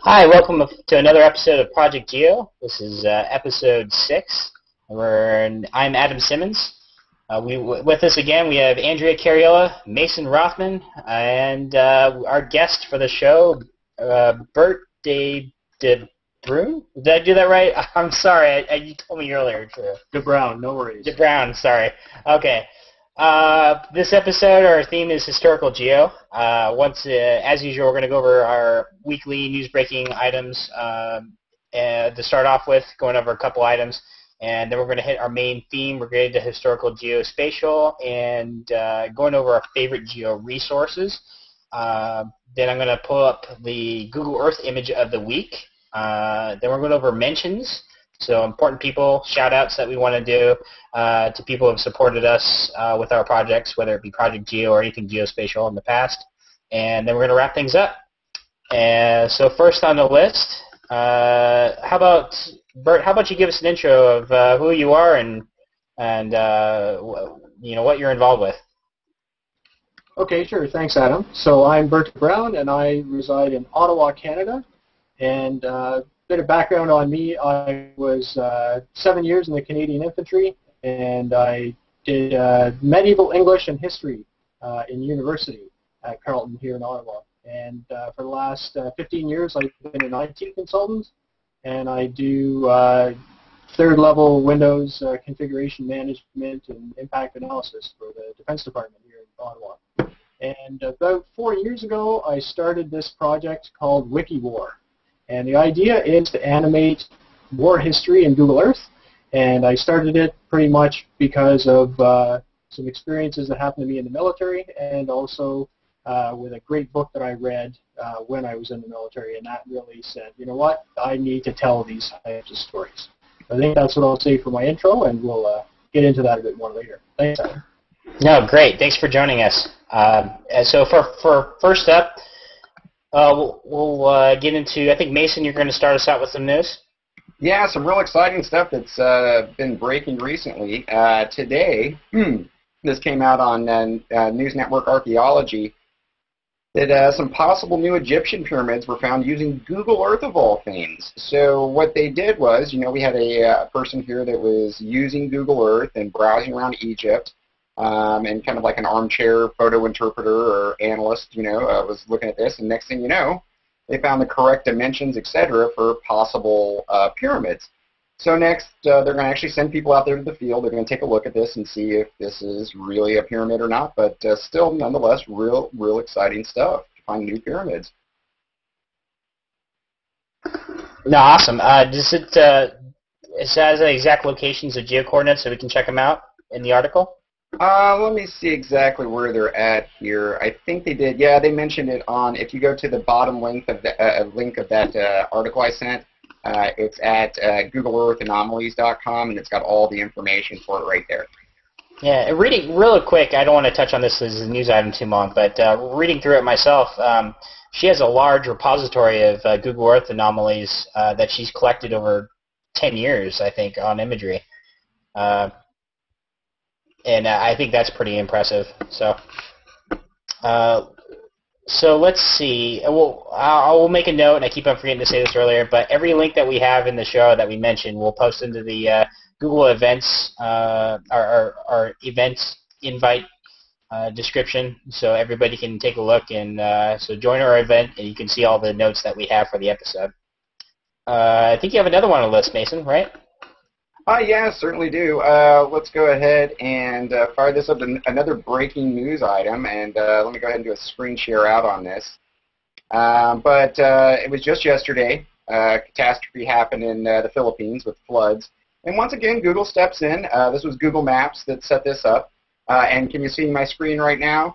Hi, welcome to another episode of Project Geo. This is episode 6. I'm Adam Simmons. With us again, we have Andrea Cariola, Mason Rothman, and our guest for the show, Bert DeBrun. Did I do that right? I'm sorry. You told me earlier. DeBrown, no worries. DeBrown, sorry. Okay. This episode, our theme is historical geo. As usual, we're going to go over our weekly news-breaking items to start off with, going over a couple items, and then we're going to hit our main theme. We're getting to historical geospatial and going over our favorite geo resources. Then I'm going to pull up the Google Earth image of the week. Then we're going over mentions. So important people, shout-outs that we want to do to people who have supported us with our projects, whether it be Project Geo or anything geospatial in the past. And then we're going to wrap things up. So first on the list, how about, Bert, how about you give us an intro of who you are and what you're involved with. Okay, sure. Thanks, Adam. So I'm Bert Brown, and I reside in Ottawa, Canada. And bit of background on me, I was 7 years in the Canadian Infantry, and I did medieval English and history in university at Carleton here in Ottawa. And for the last 15 years, I've been an IT consultant, and I do third-level Windows configuration management and impact analysis for the Defense Department here in Ottawa. And about 4 years ago, I started this project called Wiki War. And the idea is to animate war history in Google Earth, and I started it pretty much because of some experiences that happened to me in the military, and also with a great book that I read when I was in the military, and that really said, you know what, I need to tell these types of stories. I think that's what I'll say for my intro, and we'll get into that a bit more later. Thanks, Adam. No, great. Thanks for joining us. So for first up, we'll get into, I think, Mason, you're going to start us out with some news. Yeah, some real exciting stuff that's been breaking recently. Today, this came out on News Network Archaeology, that some possible new Egyptian pyramids were found using Google Earth of all things. So what they did was, we had a person here that was using Google Earth and browsing around Egypt, and kind of like an armchair photo interpreter or analyst, was looking at this, and next thing you know, they found the correct dimensions, etc., for possible pyramids. So next, they're going to actually send people out there to the field. They're going to take a look at this and see if this is really a pyramid or not, but still, nonetheless, real exciting stuff to find new pyramids. No, awesome. Does it has the exact locations of geocoordinates so we can check them out in the article? Let me see exactly where they're at here. I think they did. Yeah, they mentioned it on, if you go to the bottom link of that article I sent, it's at GoogleEarthAnomalies.com, and it's got all the information for it right there. Yeah, reading real quick, I don't want to touch on this as a news item too long, but reading through it myself, she has a large repository of Google Earth anomalies that she's collected over 10 years, I think, on imagery. And I think that's pretty impressive. So let's see. I'll make a note, and I keep on forgetting to say this earlier, but every link that we have in the show that we mentioned, we'll post into the Google Events, our events invite description, so everybody can take a look. And so join our event, and you can see all the notes that we have for the episode. I think you have another one on the list, Mason, right? Yeah, certainly do. Let's go ahead and fire this up to another breaking news item, and let me go ahead and do a screen share out on this. But it was just yesterday, a catastrophe happened in the Philippines with floods. And once again, Google steps in. This was Google Maps that set this up. And can you see my screen right now?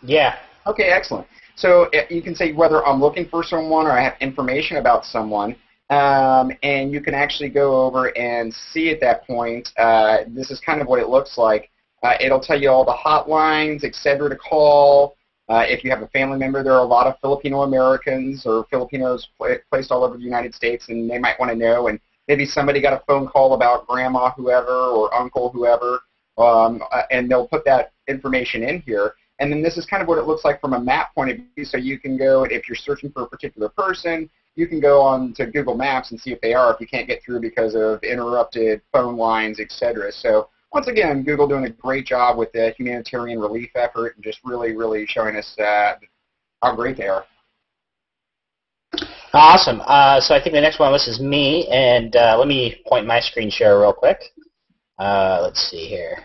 Yeah. Okay, excellent. So you can say whether I'm looking for someone or I have information about someone. And you can actually go over and see at that point, this is kind of what it looks like. It'll tell you all the hotlines, etc. to call. If you have a family member, there are a lot of Filipino Americans or Filipinos placed all over the United States, and they might want to know. And maybe somebody got a phone call about grandma whoever or uncle whoever, and they'll put that information in here. And then this is kind of what it looks like from a map point of view. So you can go, if you're searching for a particular person, you can go on to Google Maps and see if they are, if you can't get through because of interrupted phone lines, etc. So once again, Google doing a great job with the humanitarian relief effort and just really, really showing us how great they are. Awesome. So I think the next one on the list is me, and let me point my screen share real quick. Let's see here.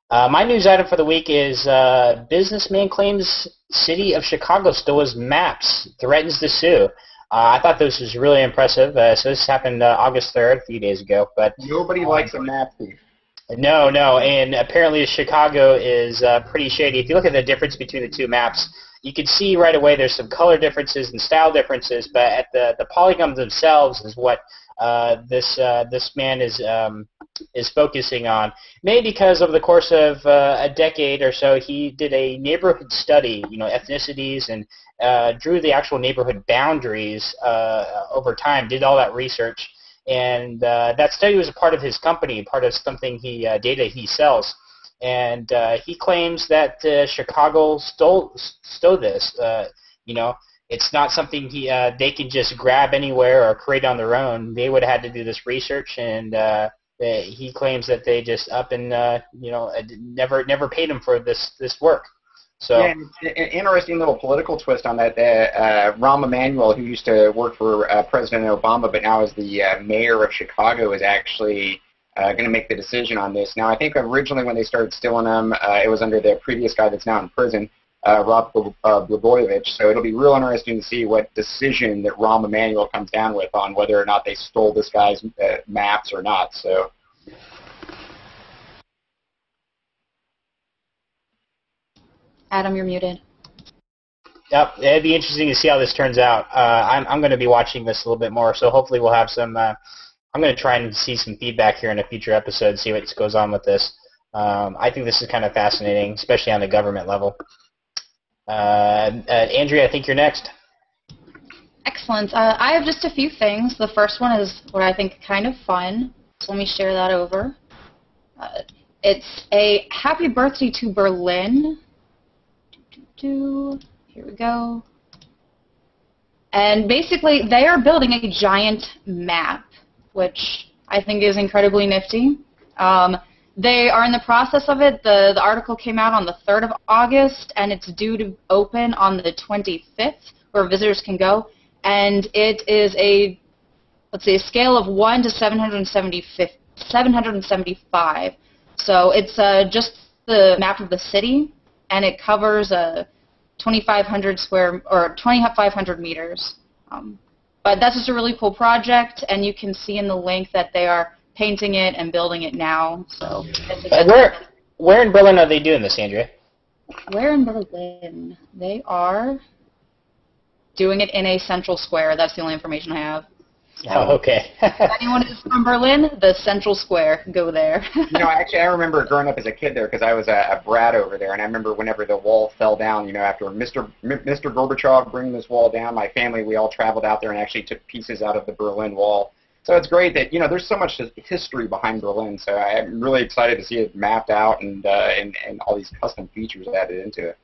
My news item for the week is businessman claims city of Chicago stole his maps, threatens to sue. I thought this was really impressive. So this happened August 3rd, a few days ago. But nobody likes a map thief. No, and apparently Chicago is pretty shady. If you look at the difference between the two maps, you can see right away there's some color differences and style differences, but at the polygons themselves is what this man is focusing on. Maybe because over the course of a decade or so, he did a neighborhood study, ethnicities, and drew the actual neighborhood boundaries over time, did all that research. And that study was a part of his company, part of something data he sells. And he claims that Chicago stole this. It's not something they can just grab anywhere or create on their own. They would have had to do this research, and he claims that they just up and never paid him for this work. So yeah, and it's an interesting little political twist on that. Rahm Emanuel, who used to work for President Obama, but now is the mayor of Chicago, is actually going to make the decision on this. Now, I think originally when they started stealing them, it was under the previous guy that's now in prison, Rob Blagojevich. So it'll be real interesting to see what decision that Rahm Emanuel comes down with on whether or not they stole this guy's maps or not. So. Adam, you're muted. Yep, it'd be interesting to see how this turns out. I'm going to be watching this a little bit more, so hopefully we'll have some. I'm going to try and see some feedback here in a future episode, see what goes on with this. I think this is kind of fascinating, especially on the government level. Andrea, I think you're next. Excellent. I have just a few things. The first one is what I think kind of fun, so let me share that over. It's a happy birthday to Berlin. Here we go. And basically, they are building a giant map, which I think is incredibly nifty. They are in the process of it. The article came out on the 3rd of August, and it's due to open on the 25th, where visitors can go. And it is a scale of 1 to 775. So it's just the map of the city, and it covers 2,500 meters. But that's just a really cool project, and you can see in the link that they are painting it and building it now. So where in Berlin are they doing this, Andrea? Where in Berlin? They are doing it in a central square. That's the only information I have. Oh, okay. If anyone is from Berlin, the Central Square, go there. Actually, I remember growing up as a kid there because I was a brat over there, and I remember whenever the wall fell down, after Mr. Gorbachev bringing this wall down, my family, we all traveled out there and actually took pieces out of the Berlin Wall. So it's great that, there's so much history behind Berlin, so I'm really excited to see it mapped out and all these custom features added into it.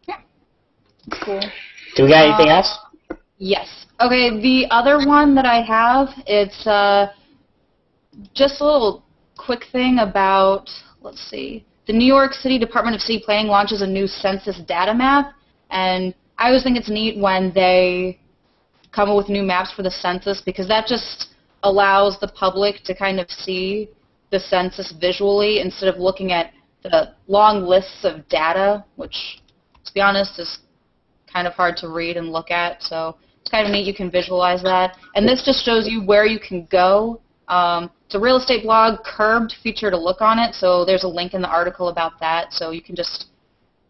Yeah. Cool. Do we got anything else? Yes. Okay, the other one that I have, it's just a little quick thing about, let's see, the New York City Department of City Planning launches a new census data map, and I always think it's neat when they come up with new maps for the census, because that just allows the public to kind of see the census visually instead of looking at the long lists of data, which, to be honest, is kind of hard to read and look at, so it's kind of neat. You can visualize that. And this just shows you where you can go. It's a real estate blog, Curbed featured a look on it, so there's a link in the article about that. So you can just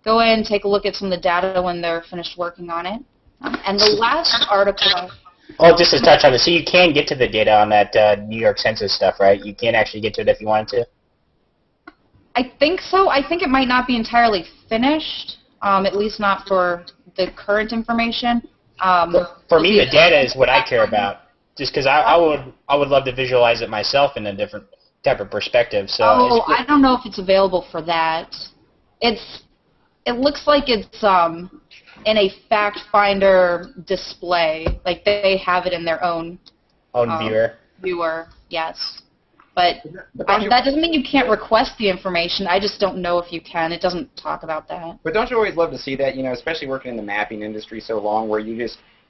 go in, take a look at some of the data when they're finished working on it. And the last article... Oh, just to touch on this, so you can get to the data on that New York Census stuff, right? You can actually get to it if you wanted to? I think so. I think it might not be entirely finished, at least not for the current information. For me, the data is what I care about, just because I would love to visualize it myself in a different type of perspective. So I don't know if it's available for that. it looks like it's in a fact finder display, like they have it in their own viewer. Yes, but that doesn't mean you can't request the information. I just don't know if you can. It doesn't talk about that. But don't you always love to see that? You know, especially working in the mapping industry so long, where you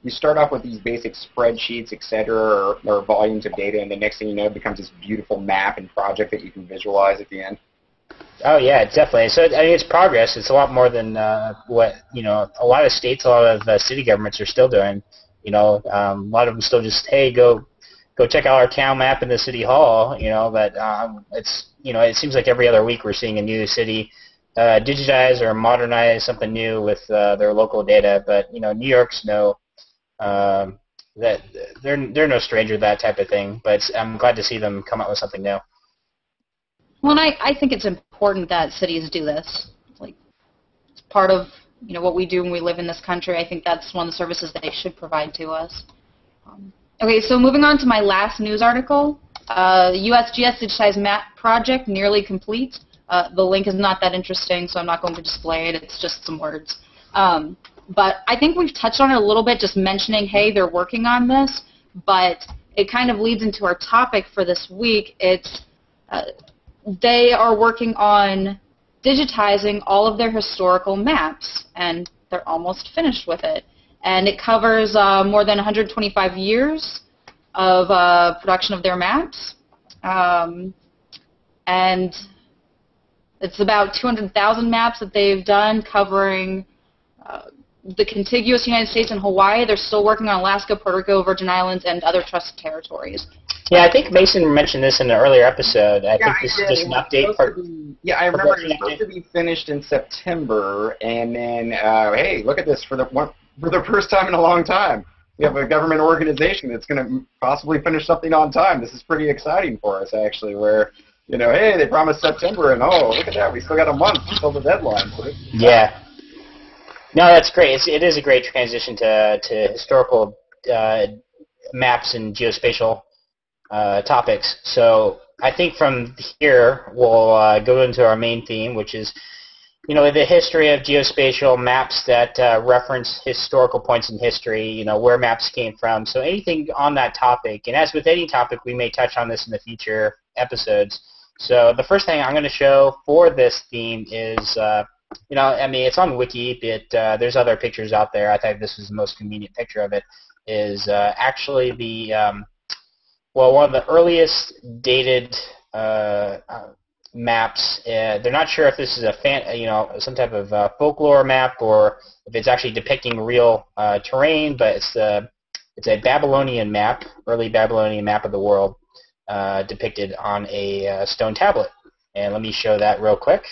start off with these basic spreadsheets, et cetera, or volumes of data, and the next thing you know, it becomes this beautiful map and project that you can visualize at the end. Oh yeah, definitely. So I mean, it's progress. It's a lot more than what a lot of states, a lot of city governments are still doing. A lot of them still just, hey, go check out our town map in the city hall. But it's it seems like every other week we're seeing a new city digitize or modernize something new with their local data. But New York's that they're no stranger to that type of thing. But I'm glad to see them come up with something new. Well, and I think it's important that cities do this. Like, it's part of what we do when we live in this country. I think that's one of the services that they should provide to us. Okay, so moving on to my last news article. USGS Digitized Map Project nearly complete. The link is not that interesting, so I'm not going to display it. It's just some words. But I think we've touched on it a little bit, just mentioning, hey, they're working on this. But it kind of leads into our topic for this week. It's they are working on digitizing all of their historical maps, and they're almost finished with it. And it covers more than 125 years of production of their maps. And it's about 200,000 maps that they've done covering the contiguous United States and Hawaii. They're still working on Alaska, Puerto Rico, Virgin Islands, and other trust territories. Yeah, I think Mason mentioned this in an earlier episode. I think this is just an update. I remember it was supposed to be finished in September, and then, hey, look at this, for the first time in a long time, we have a government organization that's going to possibly finish something on time. This is pretty exciting for us, actually, where, hey, they promised September, and oh, look at that, we still got a month until the deadline. Yeah. No, that's great. It is a great transition to historical maps and geospatial topics. So I think from here we'll go into our main theme, which is the history of geospatial maps that reference historical points in history, where maps came from. So anything on that topic, and as with any topic, we may touch on this in the future episodes. So the first thing I'm going to show for this theme is, it's on Wiki, but there's other pictures out there. I think this is the most convenient picture of it, is actually the one of the earliest dated maps. They're not sure if this is some type of folklore map or if it's actually depicting real terrain, but it's a Babylonian map, early Babylonian map of the world, depicted on a stone tablet. And let me show that real quick.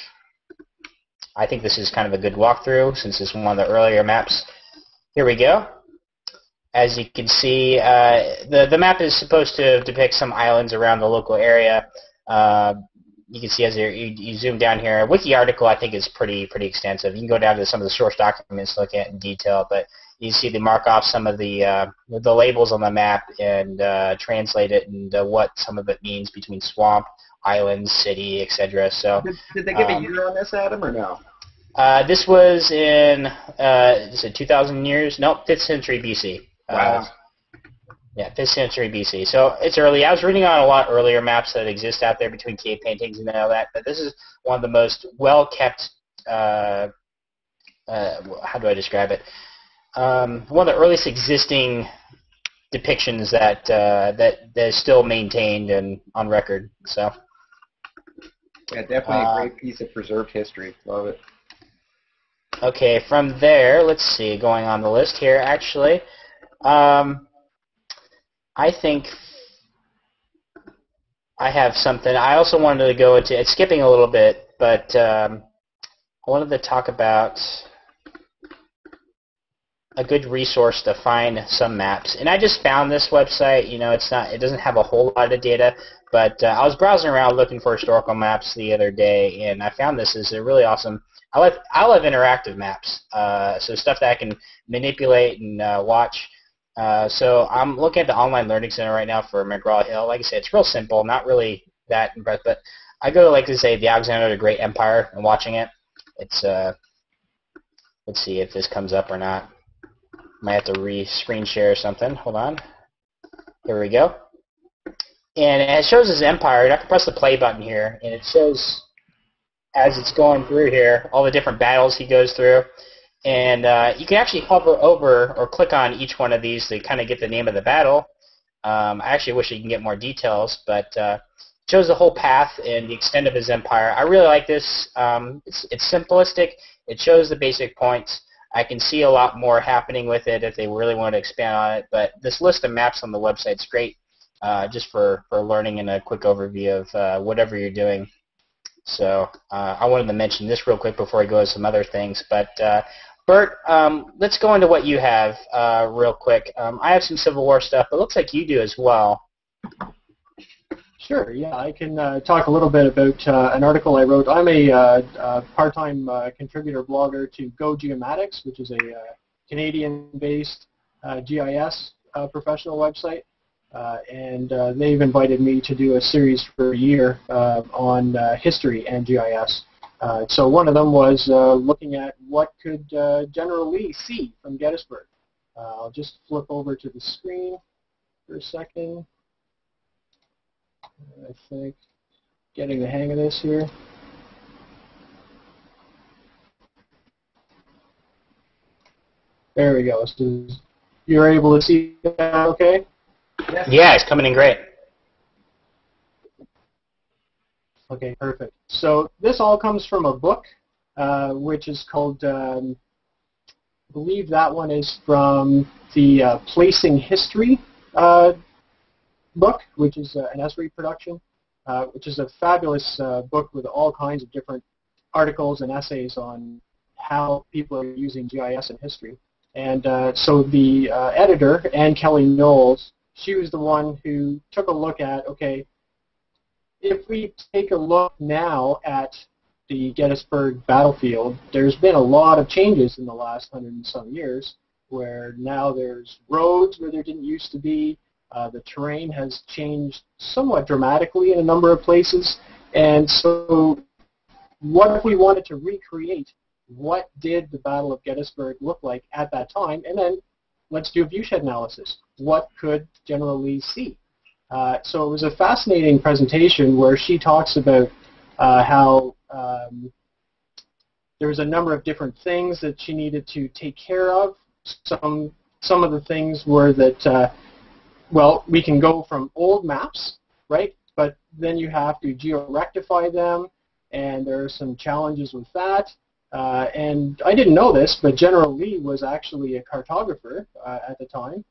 I think this is kind of a good walkthrough since it's one of the earlier maps. Here we go. As you can see, the map is supposed to depict some islands around the local area. You can see as you zoom down here, a Wiki article I think is pretty extensive. You can go down to some of the source documents to look at in detail, but you see they mark off some of the labels on the map and translate it into what some of it means between swamp, islands, city, etc. So did they give a year on this, Adam, or no? This was in is it 2,000 years? Nope, 5th century BC. Wow. Yeah, 5th century BC. So it's early. I was reading on a lot earlier maps that exist out there between cave paintings and all that, but this is one of the most well-kept, how do I describe it? One of the earliest existing depictions that is still maintained and on record. So. Yeah, definitely a great piece of preserved history. Love it. Okay, from there, let's see, going on the list here, actually. I think I have something. I also wanted to go into, it's skipping a little bit, but I wanted to talk about a good resource to find some maps. And I just found this website. It doesn't have a whole lot of data, but I was browsing around looking for historical maps the other day, and I found this is a really awesome. I love interactive maps, so stuff that I can manipulate and watch. So I'm looking at the Online Learning Center right now for McGraw-Hill. Like I said, it's real simple, not really that impressive, but I go to, like to say, the Alexander the Great Empire and watching it. It's Let's see if this comes up or not. Might have to re-screen share or something. Hold on. Here we go. And it shows his empire. I can press the play button here, and it shows, as it's going through here, all the different battles he goes through. And you can actually hover over or click on each one of these to kind of get the name of the battle. I actually wish you can get more details, but it shows the whole path and the extent of his empire. I really like this. It's simplistic. It shows the basic points. I can see a lot more happening with it if they really want to expand on it, but this list of maps on the website is great just for learning and a quick overview of whatever you're doing. So I wanted to mention this real quick before I go to some other things. But Bert, let's go into what you have real quick. I have some Civil War stuff, but it looks like you do as well. Sure, yeah, I can talk a little bit about an article I wrote. I'm a part-time contributor blogger to Go Geomatics, which is a Canadian-based GIS professional website, and they've invited me to do a series for a year on history and GIS. So one of them was looking at what could General Lee see from Gettysburg. I'll just flip over to the screen for a second. I think getting the hang of this here. There we go. So you're able to see that okay? Yeah, it's coming in great. Okay, perfect. So this all comes from a book, which is called, I believe that one is from the Placing History book, which is an Esri production, which is a fabulous book with all kinds of different articles and essays on how people are using GIS in history. And so the editor, Anne Kelly Knowles, she was the one who took a look at, okay, if we take a look now at the Gettysburg battlefield, there's been a lot of changes in the last 100 and some years, where now there's roads where there didn't used to be. The terrain has changed somewhat dramatically in a number of places, and so what if we wanted to recreate what did the Battle of Gettysburg look like at that time, and then let's do a viewshed analysis. What could General Lee see? So it was a fascinating presentation where she talks about how there was a number of different things that she needed to take care of. Some of the things were that well, we can go from old maps, right? But then you have to geo-rectify them, and there are some challenges with that. And I didn't know this, but General Lee was actually a cartographer at the time.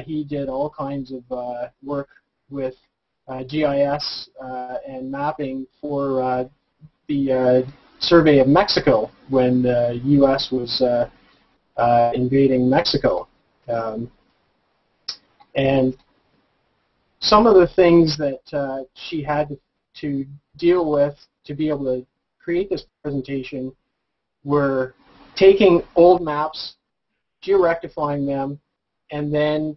He did all kinds of work with GIS and mapping for the survey of Mexico when the U.S. was invading Mexico. And some of the things that she had to deal with to be able to create this presentation were taking old maps, geo-rectifying them, and then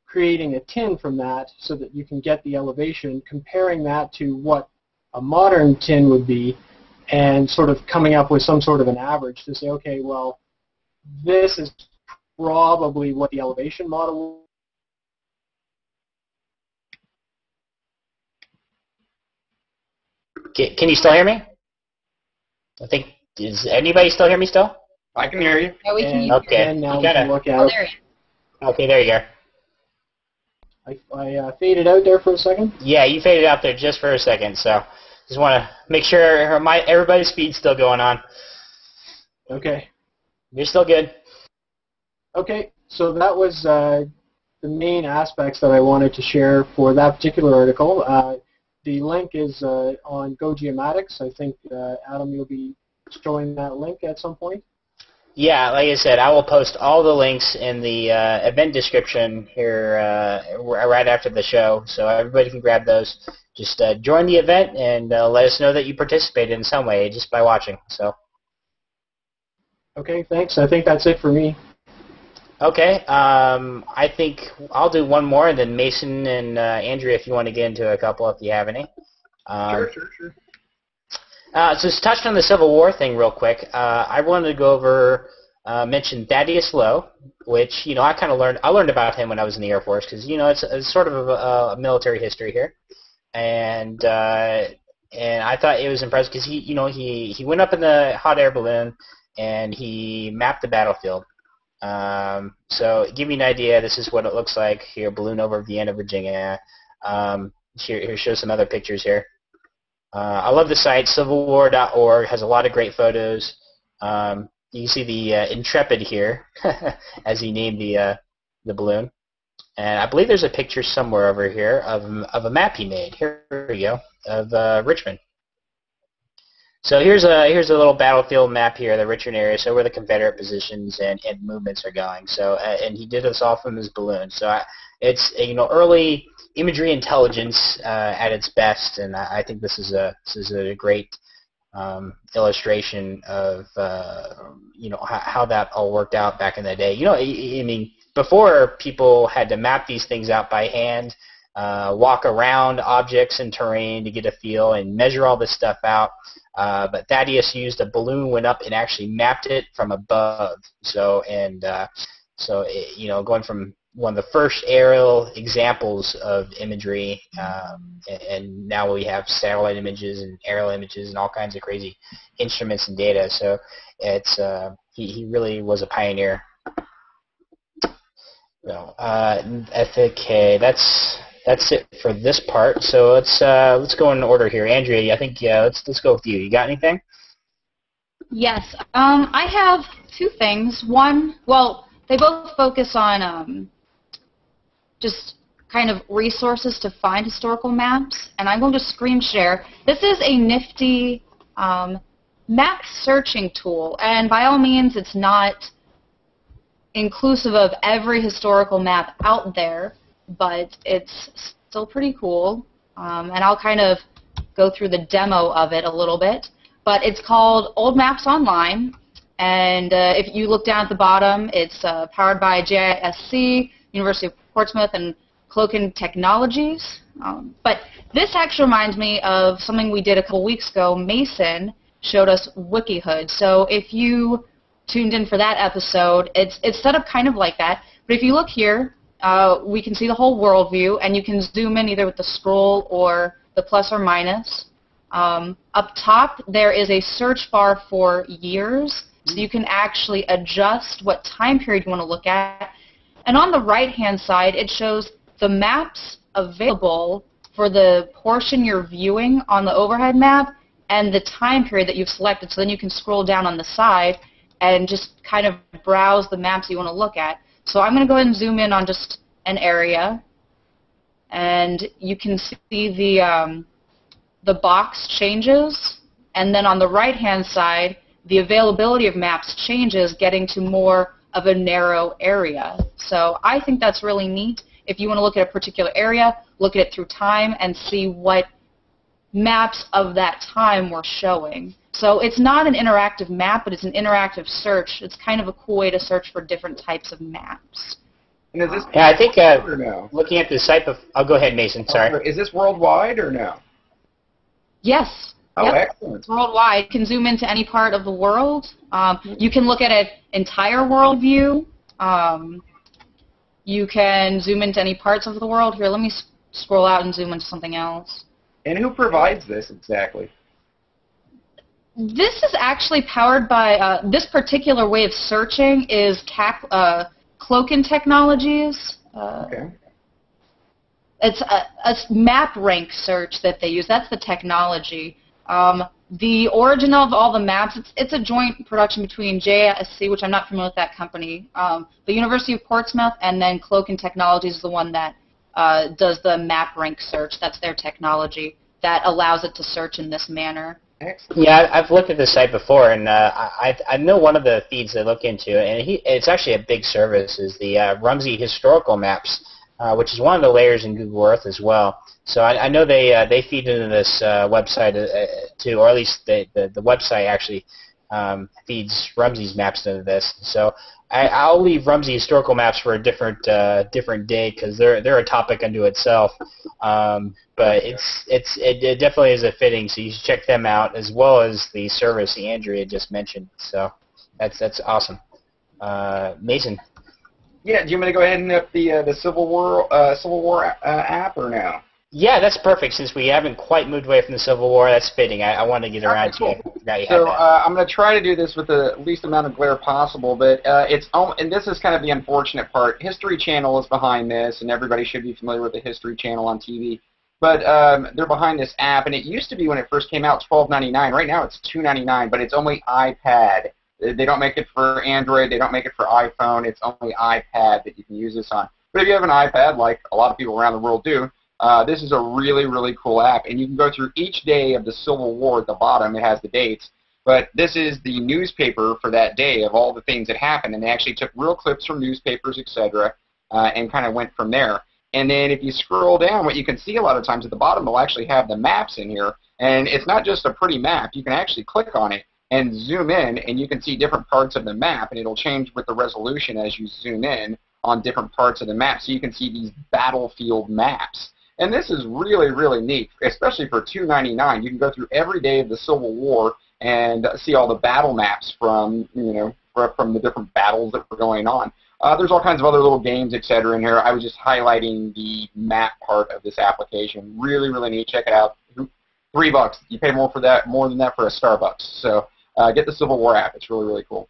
creating a tin from that so that you can get the elevation, comparing that to what a modern tin would be, and sort of coming up with some sort of an average to say, okay, well, this is probably what the elevation model. Can you still hear me? I think, does anybody still hear me still? I can hear you. Yeah, we can. Okay. And now we can look at it. Okay, there you go. I faded out there for a second. Yeah, you faded out there just for a second, so just want to make sure everybody's speed's still going on. Okay. You're still good. Okay, so that was the main aspects that I wanted to share for that particular article. The link is on Go Geomatics. I think, Adam, you'll be showing that link at some point. Yeah, like I said, I will post all the links in the event description here right after the show, so everybody can grab those. Just join the event and let us know that you participated in some way just by watching. So. Okay, thanks. I think that's it for me. Okay, I think I'll do one more, and then Mason and Andrea, if you want to get into a couple, if you have any. Sure. So just touched on the Civil War thing real quick. I wanted to go over mentioned Thaddeus Lowe, which I learned about him when I was in the Air Force because it's sort of a military history here, and I thought it was impressive because he went up in the hot air balloon and he mapped the battlefield. So give you an idea, this is what it looks like here, balloon over Vienna, Virginia. Here shows some other pictures here. I love the site, civilwar.org, has a lot of great photos. You can see the Intrepid here, as he named the balloon. And I believe there's a picture somewhere over here of a map he made. Here we go, of Richmond. So here's a little battlefield map here, the Richmond area, so where the Confederate positions and movements are going. So and he did this all from his balloon. So it's early imagery intelligence at its best, and I think this is a great illustration of how that all worked out back in the day. I mean, before people had to map these things out by hand, walk around objects and terrain to get a feel and measure all this stuff out. But Thaddeus used a balloon, went up and actually mapped it from above. So going from one of the first aerial examples of imagery, and now we have satellite images and aerial images and all kinds of crazy instruments and data. So it's he really was a pioneer. So okay, that's it for this part. So let's go in order here. Andrea, I think let's go with you. You got anything? Yes, I have two things. One, well, they both focus on just kind of resources to find historical maps, and I'm going to screen share. This is a nifty map searching tool, and by all means, it's not inclusive of every historical map out there, but it's still pretty cool, and I'll kind of go through the demo of it a little bit. But it's called Old Maps Online, and if you look down at the bottom, it's powered by JISC, University of Portsmouth, and Cloakin Technologies. But this actually reminds me of something we did a couple weeks ago. Mason showed us WikiHood. So if you tuned in for that episode, it's set up kind of like that. But if you look here, we can see the whole world view, and you can zoom in either with the scroll or the plus or minus. Up top, there is a search bar for years, so you can actually adjust what time period you want to look at. And on the right-hand side, it shows the maps available for the portion you're viewing on the overhead map and the time period that you've selected. So then you can scroll down on the side and just kind of browse the maps you want to look at. So I'm going to go ahead and zoom in on just an area, and you can see the box changes, and then on the right-hand side, the availability of maps changes, getting to more of a narrow area. So I think that's really neat. If you want to look at a particular area, look at it through time and see what maps of that time we're showing. So it's not an interactive map, but it's an interactive search. It's kind of a cool way to search for different types of maps. And is this I think or no? Looking at the site, I'll go ahead, Mason. Sorry. Is this worldwide or no? Yes. Oh, yep. Excellent. It's worldwide. You can zoom into any part of the world. You can look at an entire world view. You can zoom into any parts of the world. Here, let me scroll out and zoom into something else. And who provides this exactly? This is actually powered by, this particular way of searching is Cloakin Technologies. Okay. It's a map rank search that they use. That's the technology. The origin of all the maps, it's a joint production between JISC, which I'm not familiar with that company, the University of Portsmouth, and then Cloakin Technologies is the one that does the map rank search. That's their technology that allows it to search in this manner. Excellent. Yeah, I've looked at this site before, and I know one of the feeds they look into, and it's actually a big service, is the Rumsey Historical Maps, which is one of the layers in Google Earth as well. So I know they feed into this website too, or at least the website actually feeds Rumsey's maps into this. So I'll leave Rumsey Historical Maps for a different day because they're a topic unto itself. But it definitely is a fitting, so you should check them out as well as the service Andrea just mentioned. So that's awesome. Mason. Yeah, do you want me to go ahead and up the Civil War app or no? Yeah, that's perfect. Since we haven't quite moved away from the Civil War, that's fitting. I want to get around to it. So I'm going to try to do this with the least amount of glare possible, but and this is kind of the unfortunate part. History Channel is behind this, and everybody should be familiar with the History Channel on TV. But they're behind this app, and it used to be when it first came out $12.99. Right now it's $2.99, but it's only iPad. They don't make it for Android. They don't make it for iPhone. It's only iPad that you can use this on. But if you have an iPad, like a lot of people around the world do, this is a really, really cool app, and you can go through each day of the Civil War at the bottom. It has the dates, but this is the newspaper for that day of all the things that happened, and they actually took real clips from newspapers, etc., and kind of went from there. And then if you scroll down, what you can see a lot of times at the bottom will actually have the maps in here, and it's not just a pretty map. You can actually click on it and zoom in, and you can see different parts of the map, and it'll change with the resolution as you zoom in on different parts of the map, so you can see these battlefield maps. And this is really, really neat, especially for $2.99. You can go through every day of the Civil War and see all the battle maps from, from the different battles that were going on. There's all kinds of other little games, etc. in here. I was just highlighting the map part of this application. Really, really neat. Check it out. $3. You pay more than that for a Starbucks. So get the Civil War app. It's really, really cool.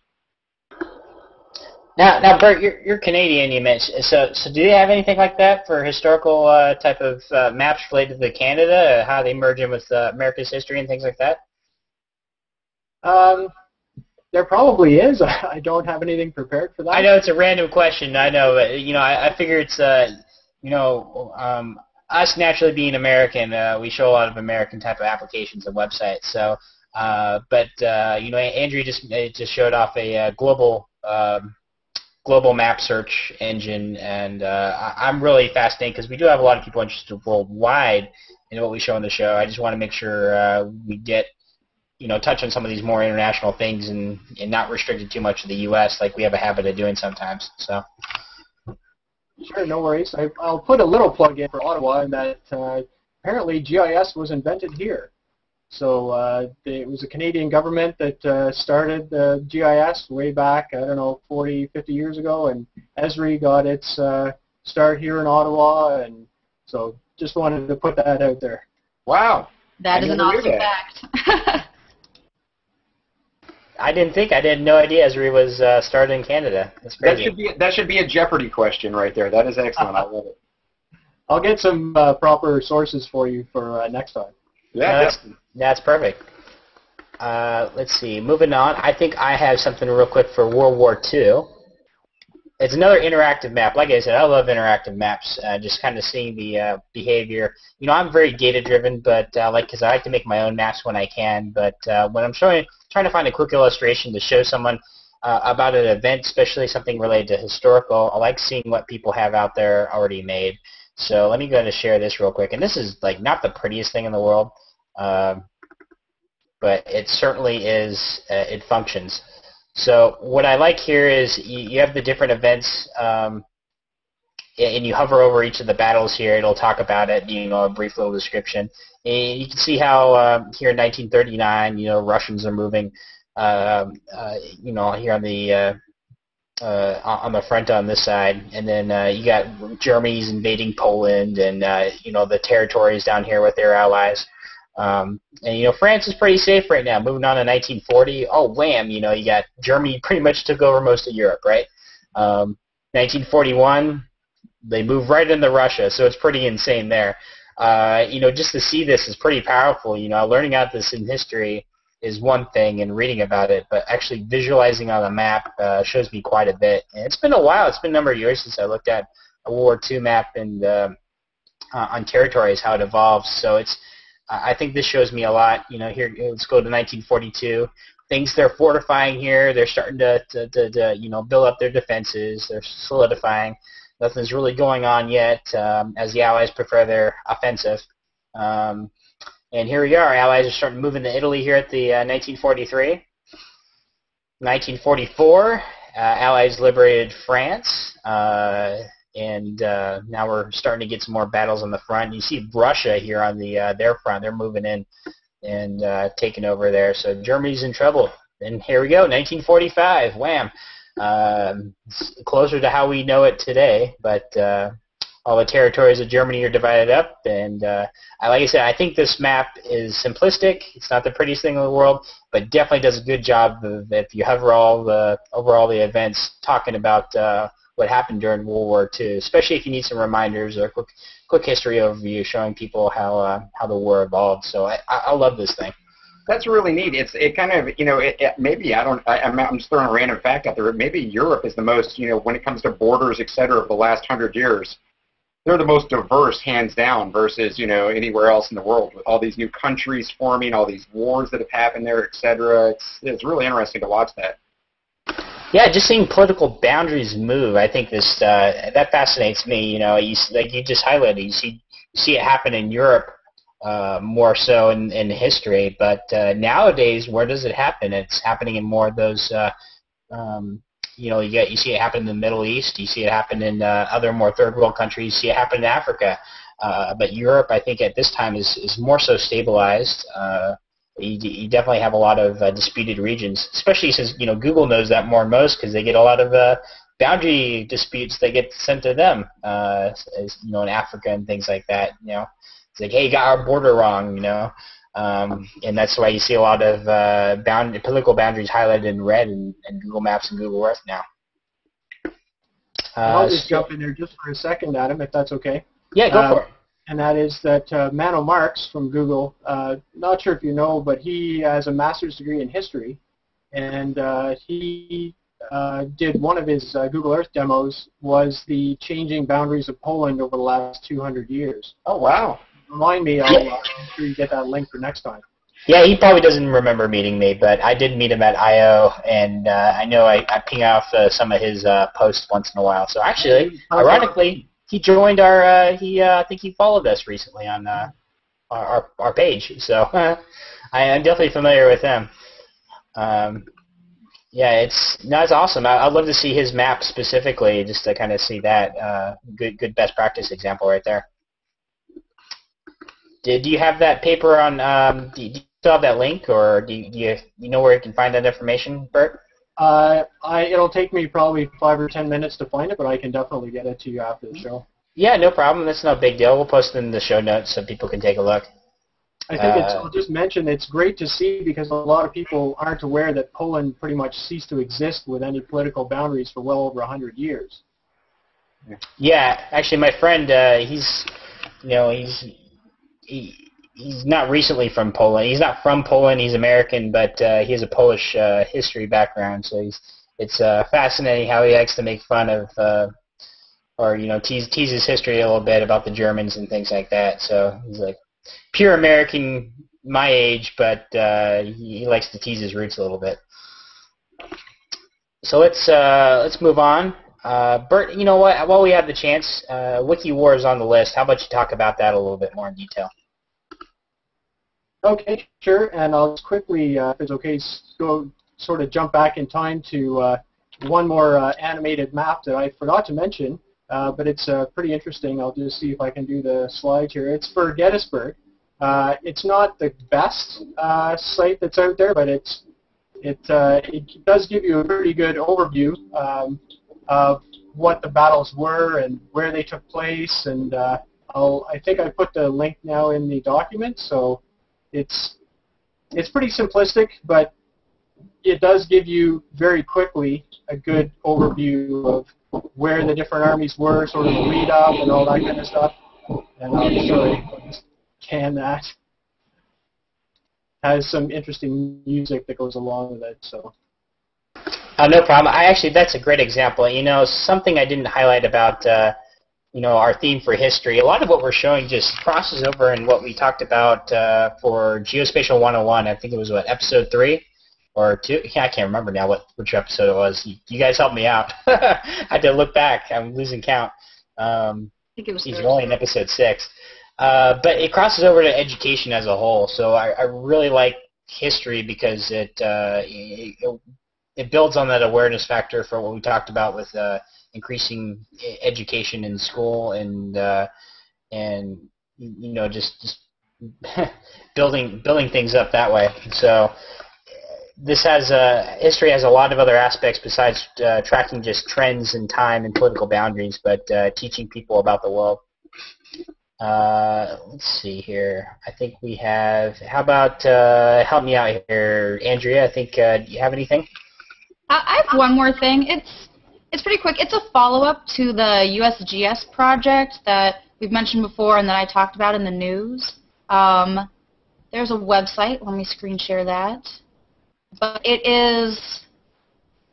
Now, Bert, you're Canadian, you mentioned. So do they have anything like that for historical type of maps related to Canada? How they merge in with America's history and things like that? There probably is. I don't have anything prepared for that. I know it's a random question. I know, but I figure it's us naturally being American, we show a lot of American type of applications and websites. So, Andrew just showed off a global map search engine, and I'm really fascinated because we do have a lot of people interested worldwide in what we show on the show. I just want to make sure we get, touch on some of these more international things and not restricted too much to the U.S. like we have a habit of doing sometimes. So. Sure, no worries. I'll put a little plug in for Ottawa in that apparently GIS was invented here. So it was the Canadian government that started the GIS way back, 40, 50 years ago, and Esri got its start here in Ottawa, and so just wanted to put that out there. Wow. That is an awesome fact. I had no idea Esri was started in Canada. That's crazy. That should be a Jeopardy question right there. That is excellent. I love it. I'll get some proper sources for you for next time. Yeah, that's perfect. Let's see. Moving on, I think I have something real quick for World War II. It's another interactive map. Like I said, I love interactive maps. Just kind of seeing the behavior. I'm very data-driven, but because I like to make my own maps when I can. But when I'm trying to find a quick illustration to show someone about an event, especially something related to historical, I like seeing what people have out there already made. So let me go ahead and share this real quick. And this is not the prettiest thing in the world, but it certainly is. It functions. So what I like here is you have the different events, and you hover over each of the battles here. It'll talk about it, a brief little description. And you can see how here in 1939, Russians are moving, here on the front on this side, and then you got Germany's invading Poland, and the territories down here with their allies. And France is pretty safe right now. Moving on to 1940, oh wham! You got Germany pretty much took over most of Europe, right? 1941, they move right into Russia, so it's pretty insane there. Just to see this is pretty powerful. Learning about this in history is one thing, and reading about it, but actually visualizing on a map shows me quite a bit. And it's been a while. It's been a number of years since I looked at a World War II map and on territories, how it evolves. So I think this shows me a lot. Here, let's go to 1942. Things they're fortifying here. They're starting to build up their defenses. They're solidifying. Nothing's really going on yet as the Allies prepare their offensive. And here we are. Allies are starting to move into Italy here at the 1943. 1944, Allies liberated France. And now we're starting to get some more battles on the front. You see Russia here on their front. They're moving in and taking over there. So Germany's in trouble. And here we go, 1945. Wham! closer to how we know it today, but all the territories of Germany are divided up, and like I said, I think this map is simplistic. It's not the prettiest thing in the world, but definitely does a good job of, if you hover over all the events, talking about what happened during World War II, especially if you need some reminders or a quick history overview showing people how the war evolved. So I love this thing. That's really neat. It kind of, maybe I'm just throwing a random fact out there. Maybe Europe is the most, when it comes to borders, et cetera, of the last 100 years, they're the most diverse, hands down, versus, anywhere else in the world, with all these new countries forming, all these wars that have happened there, et cetera. It's really interesting to watch that. Yeah, just seeing political boundaries move, I think that fascinates me. Like you just highlighted, you see it happen in Europe more so in history, but nowadays, where does it happen? It's happening in more of those. You see it happen in the Middle East. You see it happen in other more third world countries. You see it happen in Africa. But Europe, I think, at this time is more so stabilized. You definitely have a lot of disputed regions, especially since Google knows that more than most, because they get a lot of boundary disputes that get sent to them, in Africa and things like that. It's like, hey, you got our border wrong, and that's why you see a lot of political boundaries highlighted in red in Google Maps and Google Earth now. I'll just jump in there just for a second, Adam, if that's okay. Yeah, go for it. And that is that Mano Marks from Google, not sure if you know, but he has a master's degree in history, and he did one of his Google Earth demos was the changing boundaries of Poland over the last 200 years. Oh, wow. Remind me, I'll make sure you get that link for next time. Yeah, he probably doesn't remember meeting me, but I did meet him at I.O., and I know I ping off some of his posts once in a while. So actually, ironically, he joined our, I think he followed us recently on our page. So I'm definitely familiar with him. Yeah, it's awesome. I'd love to see his map specifically, just to kind of see that good best practice example right there. Do you have that paper on? Do you still have that link, or do you know where you can find that information, Bert? It'll take me probably 5 or 10 minutes to find it, but I can definitely get it to you after the show. Yeah, no problem. That's no big deal. We'll post it in the show notes so people can take a look. I think I'll just mention it's great to see, because a lot of people aren't aware that Poland pretty much ceased to exist with any political boundaries for well over 100 years. Yeah, actually, my friend, he's not recently from Poland. He's not from Poland. He's American, but he has a Polish history background. So it's fascinating how he likes to make fun of, or tease his history a little bit about the Germans and things like that. So he's like pure American, my age, but he likes to tease his roots a little bit. So let's move on. Bert, you know what? While we have the chance, Wiki War is on the list. How about you talk about that a little bit more in detail? Okay, sure. And I'll just quickly, if it's okay, go sort of jump back in time to one more animated map that I forgot to mention, but it's pretty interesting. I'll just see if I can do the slide here. It's for Gettysburg. It's not the best site that's out there, but it does give you a pretty good overview of what the battles were and where they took place, and I think I put the link now in the document, so it's pretty simplistic, but it does give you very quickly a good overview of where the different armies were, sort of the lead up and all that kind of stuff. And I'm sorry, I'll just can that. Has some interesting music that goes along with it, so. No problem. That's a great example. Something I didn't highlight about, our theme for history. A lot of what we're showing just crosses over in what we talked about for Geospatial 101. I think it was, episode 3 or 2? I can't remember now which episode it was. You guys helped me out. I had to look back. I'm losing count. I think it was He's only in episode 6. But it crosses over to education as a whole. So I really like history because it builds on that awareness factor for what we talked about with increasing education in school and just building things up that way. So this has history has a lot of other aspects besides tracking just trends in time and political boundaries, but teaching people about the world. Let's see here. I think we have. How about help me out here, Andrea? I think do you have anything? I have one more thing. It's pretty quick. It's a follow-up to the USGS project that we've mentioned before and that I talked about in the news. There's a website. Let me screen share that. But it is,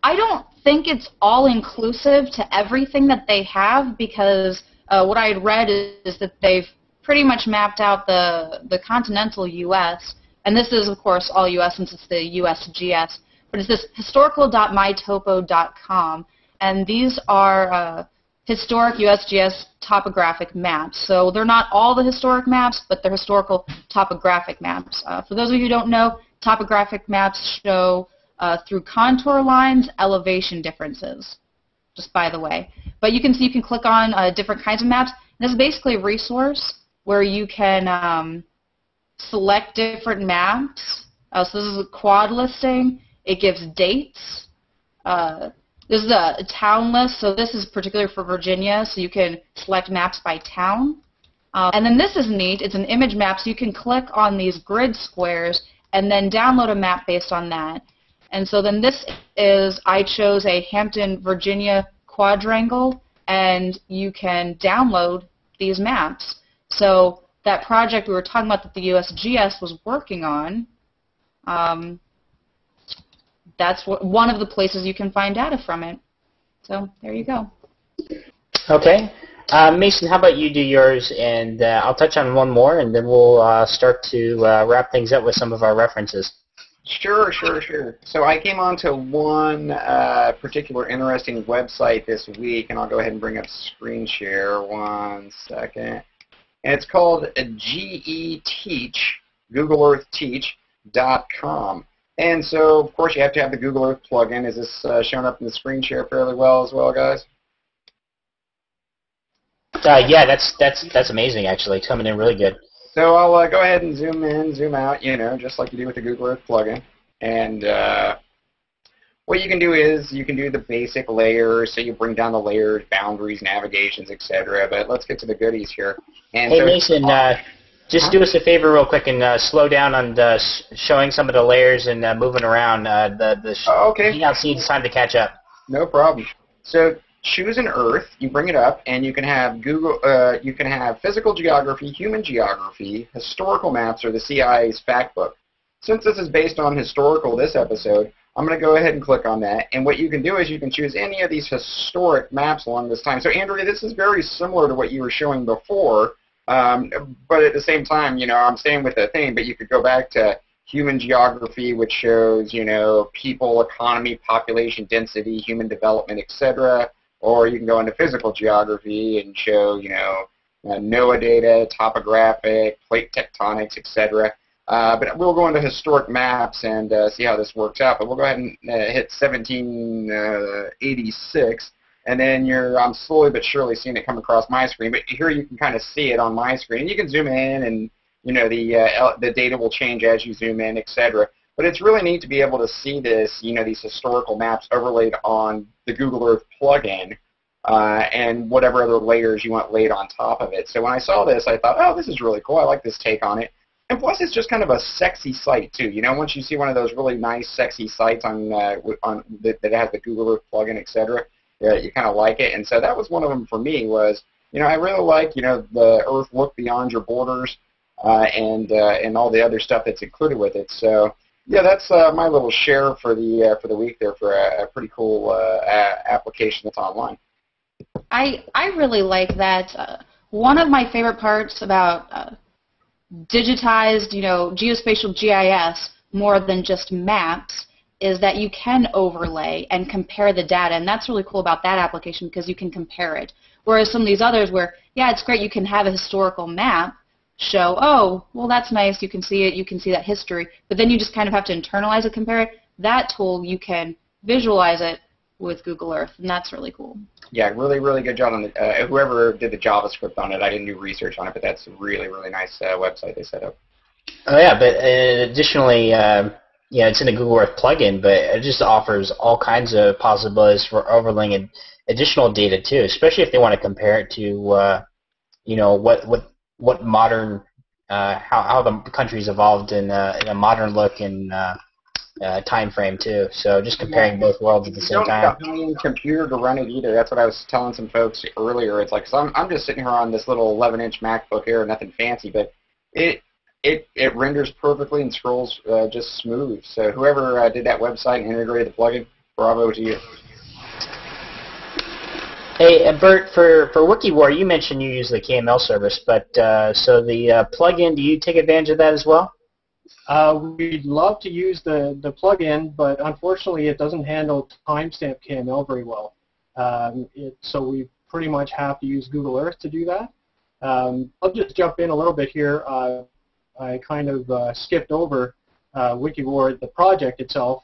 I don't think it's all-inclusive to everything that they have, because what I had read is that they've pretty much mapped out the continental U.S., and this is, of course, all U.S. since it's the USGS, but it's this historical.mytopo.com, and these are historic USGS topographic maps. So they're not all the historic maps, but they're historical topographic maps. For those of you who don't know, topographic maps show through contour lines elevation differences, just by the way. But you can see, you can click on different kinds of maps. And this is basically a resource where you can select different maps. So this is a quad listing. It gives dates. This is a town list, so this is particular for Virginia, so you can select maps by town. And then this is neat. It's an image map, so you can click on these grid squares and then download a map based on that. And so then this is, I chose a Hampton, Virginia quadrangle, and you can download these maps. So that project we were talking about that the USGS was working on, that's one of the places you can find data from it. So there you go. Okay. Mason, how about you do yours, and I'll touch on one more, and then we'll start to wrap things up with some of our references. Sure. So I came onto one particular interesting website this week, and I'll go ahead and bring up screen share 1 second. And it's called GeoTeach.com. And so, of course, you have to have the Google Earth plugin. Is this showing up in the screen share fairly well as well, guys? Yeah, that's amazing, actually. It's coming in really good. So I'll go ahead and zoom in, zoom out, you know, just like you do with the Google Earth plugin. And what you can do is you can do the basic layers, so you bring down the layers, boundaries, navigations, etc. But let's get to the goodies here. And hey, so Mason, just do us a favor real quick and slow down on showing some of the layers and moving around. Okay. Hangout needs time to catch up. No problem. So choose an Earth, you bring it up, and you can have you can have physical geography, human geography, historical maps, or the CIA's fact book. Since this is based on historical this episode, I'm going to go ahead and click on that. And what you can do is you can choose any of these historic maps along this time. So Andrea, this is very similar to what you were showing before. But at the same time, you know, I'm staying with the thing, but you could go back to human geography, which shows, you know, people, economy, population density, human development, etc. Or you can go into physical geography and show, you know, NOAA data, topographic, plate tectonics, etc. But we'll go into historic maps and see how this works out. But we'll go ahead and hit 1786. And then I'm slowly but surely seeing it come across my screen. But here you can kind of see it on my screen. And you can zoom in, and you know the data will change as you zoom in, etc. But it's really neat to be able to see this, you know, these historical maps overlaid on the Google Earth plugin, and whatever other layers you want laid on top of it. So when I saw this, I thought, oh, this is really cool. I like this take on it. And plus, it's just kind of a sexy site too. You know, once you see one of those really nice, sexy sites on that has the Google Earth plugin, etc. You kind of like it, and so that was one of them for me. Was, you know, I really like, you know, the Earth look beyond your borders, and all the other stuff that's included with it. So yeah, that's my little share for the week there for a pretty cool application that's online. I really like that. One of my favorite parts about digitized, you know, geospatial GIS more than just maps is that you can overlay and compare the data, and that's really cool about that application because you can compare it. Whereas some of these others where, yeah, it's great, you can have a historical map show, oh, well, that's nice, you can see it, you can see that history, but then you just kind of have to internalize it, compare it. That tool, you can visualize it with Google Earth, and that's really cool. Yeah, really, really good job on the, whoever did the JavaScript on it. I didn't do research on it, but that's a really, really nice website they set up. Oh, yeah, but additionally, you know, it's in the Google Earth plugin, but it just offers all kinds of possibilities for overlaying additional data too, especially if they want to compare it to, you know, what modern, how the country's evolved in a modern look and time frame too. So just comparing both worlds at the same time. You don't need a computer to run it either. That's what I was telling some folks earlier. It's like, so I'm just sitting here on this little 11-inch MacBook Air, nothing fancy, but it renders perfectly and scrolls just smooth. So whoever did that website and integrated the plugin, bravo to you. Hey, Bert, for Wiki War, you mentioned you use the KML service, but so the plugin, do you take advantage of that as well? We'd love to use the plugin, but unfortunately it doesn't handle timestamp KML very well. So we pretty much have to use Google Earth to do that. I'll just jump in a little bit here. I kind of skipped over Wiki War, the project itself.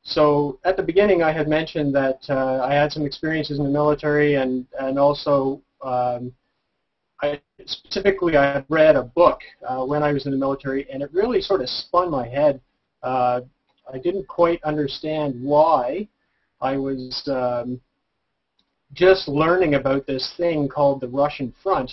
So at the beginning I had mentioned that I had some experiences in the military, and also specifically I had read a book when I was in the military, and it really sort of spun my head. I didn't quite understand why I was just learning about this thing called the Russian Front.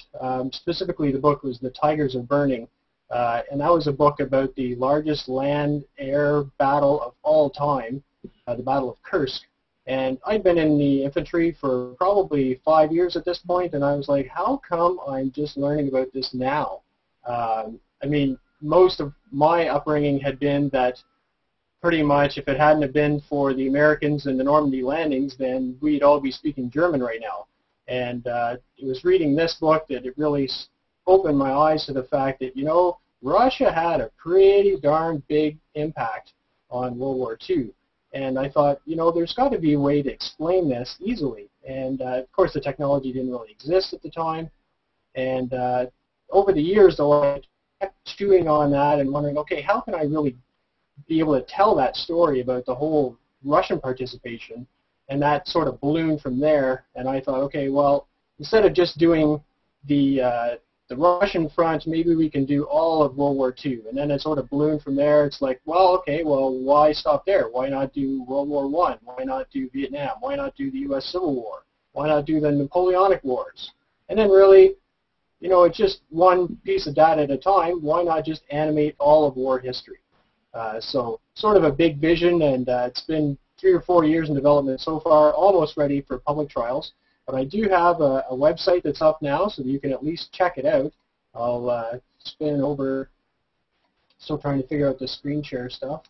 Specifically, the book was The Tigers Are Burning, and that was a book about the largest land-air battle of all time, the Battle of Kursk. And I'd been in the infantry for probably 5 years at this point, and I was like, how come I'm just learning about this now? I mean, most of my upbringing had been that pretty much if it hadn't have been for the Americans and the Normandy landings, then we'd all be speaking German right now. And it was reading this book that it really opened my eyes to the fact that, you know, Russia had a pretty darn big impact on World War II. And I thought, you know, there's got to be a way to explain this easily. And, of course, the technology didn't really exist at the time. And over the years, though, I kept chewing on that and wondering, okay, how can I really be able to tell that story about the whole Russian participation? And that sort of ballooned from there. And I thought, okay, well, instead of just doing the Russian front, maybe we can do all of World War II. And then it sort of ballooned from there. It's like, well, okay, well, why stop there? Why not do World War I? Why not do Vietnam? Why not do the U.S. Civil War? Why not do the Napoleonic Wars? And then really, you know, it's just one piece of data at a time. Why not just animate all of war history? So sort of a big vision, and it's been 3 or 4 years in development so far, almost ready for public trials. But I do have a website that's up now, so that you can at least check it out. I'll spin over, still trying to figure out the screen share stuff.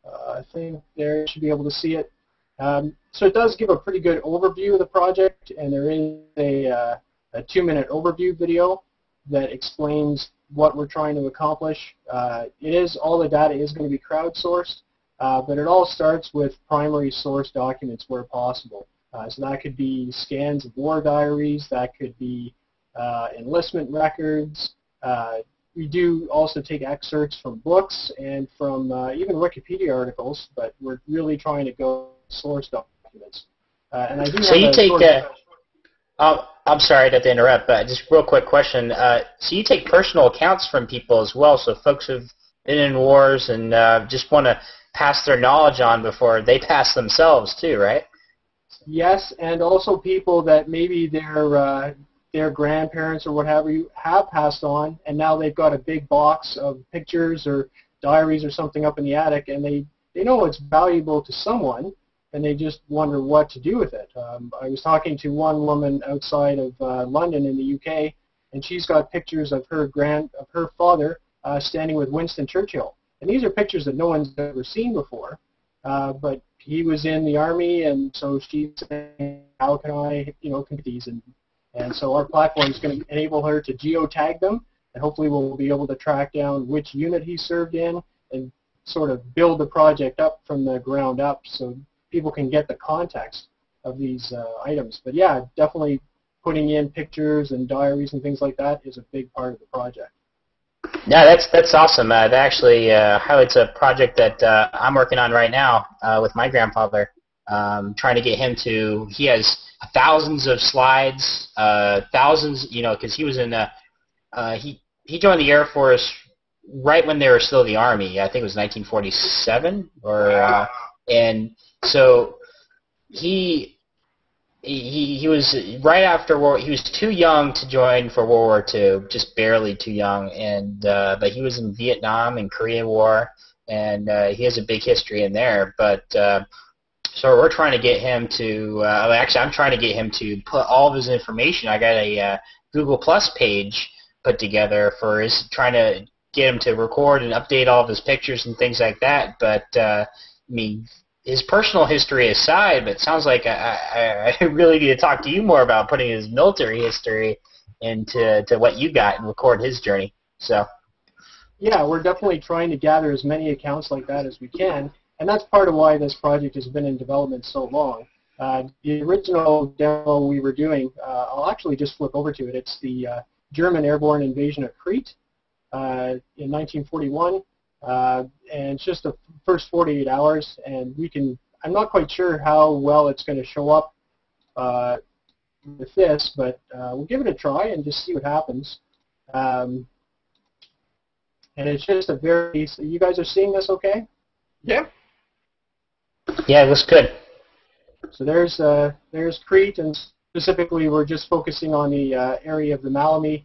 I think there you should be able to see it. So it does give a pretty good overview of the project, and there is a 2-minute overview video that explains what we're trying to accomplish. All the data is going to be crowdsourced, but it all starts with primary source documents where possible. So that could be scans of war diaries, that could be enlistment records. We do also take excerpts from books and from even Wikipedia articles, but we're really trying to go source documents. And I do so you take I'm sorry to interrupt, but just real quick question. So you take personal accounts from people as well, so folks who've been in wars and just want to pass their knowledge on before they pass themselves too, right? Yes, and also people that maybe their grandparents or whatever you have passed on, and now they've got a big box of pictures or diaries or something up in the attic, and they know it's valuable to someone, and they just wonder what to do with it. I was talking to one woman outside of London in the UK, and she's got pictures of her father standing with Winston Churchill, and these are pictures that no one's ever seen before, but he was in the army, and so she's saying, how can I, complete these? And so our platform is going to enable her to geotag them, and hopefully we'll be able to track down which unit he served in and sort of build the project up from the ground up so people can get the context of these items. But yeah, definitely putting in pictures and diaries and things like that is a big part of the project. Yeah, that's awesome. That actually highlights a project that I'm working on right now with my grandfather, trying to get him to. He has thousands of slides, thousands, because he was in he joined the Air Force right when they were still in the Army. I think it was 1947, and so he was right after World. He was too young to join for World War II, just barely too young, and but he was in Vietnam and Korean War, and he has a big history in there. But so we're trying to get him to. Actually, I'm trying to get him to put all of his information. I got a Google Plus page put together for his, trying to get him to record and update all of his pictures and things like that. But I mean, his personal history aside, but it sounds like I really need to talk to you more about putting his military history into what you got and record his journey. So yeah, we're definitely trying to gather as many accounts like that as we can, and that's part of why this project has been in development so long. The original demo we were doing, I'll actually just flip over to it. It's the German airborne invasion of Crete in 1941. And it's just the first 48 hours, and I'm not quite sure how well it's going to show up with this, but we'll give it a try and just see what happens. And it's just a very, so you guys are seeing this okay? Yeah. yeah, it looks good. So there's Crete, and specifically we're just focusing on the area of the Malmedy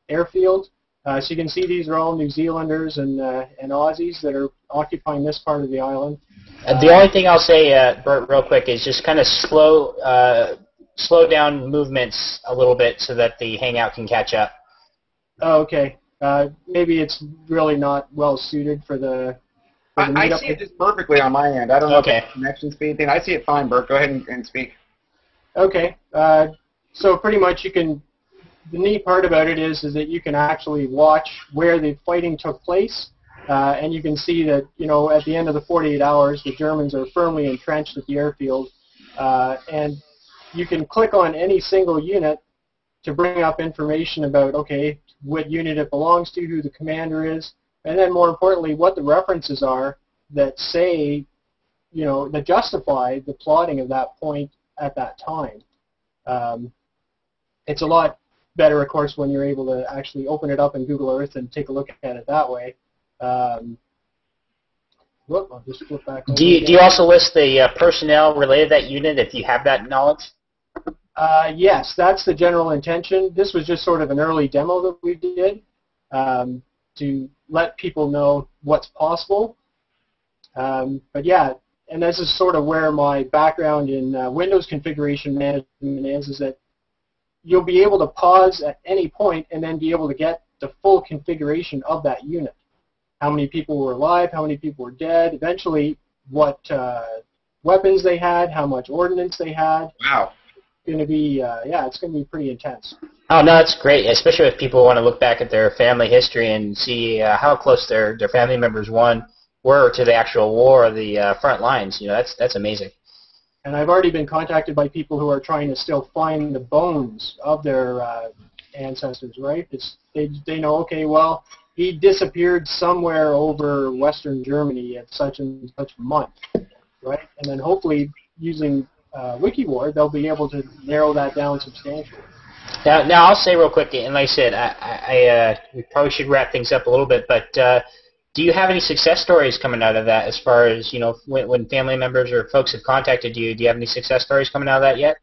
airfield. So you can see these are all New Zealanders and Aussies that are occupying this part of the island. The only thing I'll say, Bert, real quick, is just kind of slow down movements a little bit so that the Hangout can catch up. Oh, okay. Maybe it's really not well suited for the I meetup. see it just perfectly on my end. I don't know Okay. if it's a connection speed thing. I see it fine, Bert. Go ahead and speak. Okay. So pretty much you can. The neat part about it is that you can actually watch where the fighting took place, and you can see that, you know, at the end of the 48 hours, the Germans are firmly entrenched at the airfield, and you can click on any single unit to bring up information about, okay, what unit it belongs to, who the commander is, and then more importantly, what the references are that say, you know, that justify the plotting of that point at that time. It's a lot better, of course, when you're able to actually open it up in Google Earth and take a look at it that way. I'll just flip back over Do you also list the personnel related to that unit if you have that knowledge? Yes, that's the general intention. This was just sort of an early demo that we did to let people know what's possible. But yeah, and this is sort of where my background in Windows configuration management is that you'll be able to pause at any point and then be able to get the full configuration of that unit. How many people were alive, how many people were dead, eventually what weapons they had, how much ordnance they had. Wow. It's going to be, it's going to be pretty intense. Oh, no, that's great, especially if people want to look back at their family history and see how close their family members were to the actual war or the front lines. You know, that's amazing. And I've already been contacted by people who are trying to still find the bones of their ancestors, right? They know, okay, well, he disappeared somewhere over Western Germany at such and such a month, right? And then hopefully using Wiki War, they'll be able to narrow that down substantially. Now I'll say real quick, and like I said, we probably should wrap things up a little bit, but do you have any success stories coming out of that as far as, you know, when family members or folks have contacted you, do you have any success stories coming out of that yet?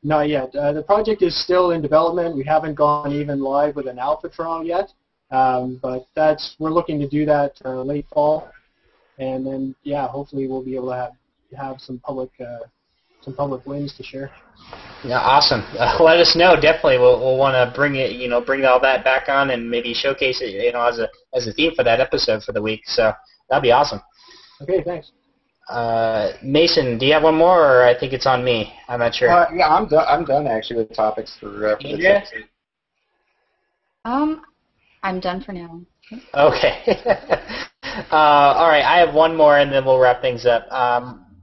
Not yet. The project is still in development. We haven't gone even live with an alpha trial yet, but we're looking to do that late fall, and then, yeah, hopefully we'll be able to have some public wins to share. Yeah, awesome. Let us know. Definitely, we'll want to bring all that back on and maybe showcase it, you know, as a theme for that episode for the week. So that'd be awesome. Okay, thanks. Mason, do you have one more, or I think it's on me? I'm not sure. Yeah, I'm done actually with topics for this episode. I'm done for now. Okay. All right, I have one more, and then we'll wrap things up.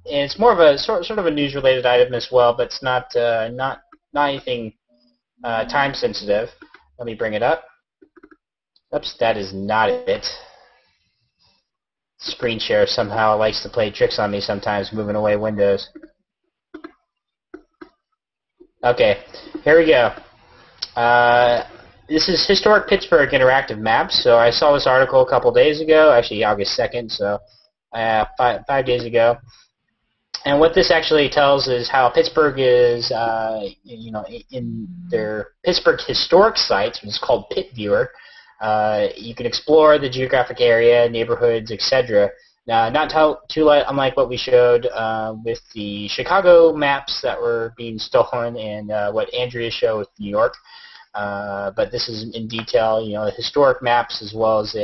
And it's more of a sort of a news-related item as well, but it's not anything time sensitive. Let me bring it up. Oops, that is not it. Screen share somehow likes to play tricks on me sometimes, moving away windows. Okay, here we go. This is Historic Pittsburgh Interactive Maps. So I saw this article a couple days ago, actually August 2nd, so 5 days ago. And what this actually tells is how Pittsburgh is, in their Pittsburgh historic sites, which is called Pit Viewer. You can explore the geographic area, neighborhoods, etc. Now, not too unlike what we showed with the Chicago maps that were being stolen and what Andrea showed with New York. But this is in detail, the historic maps as well as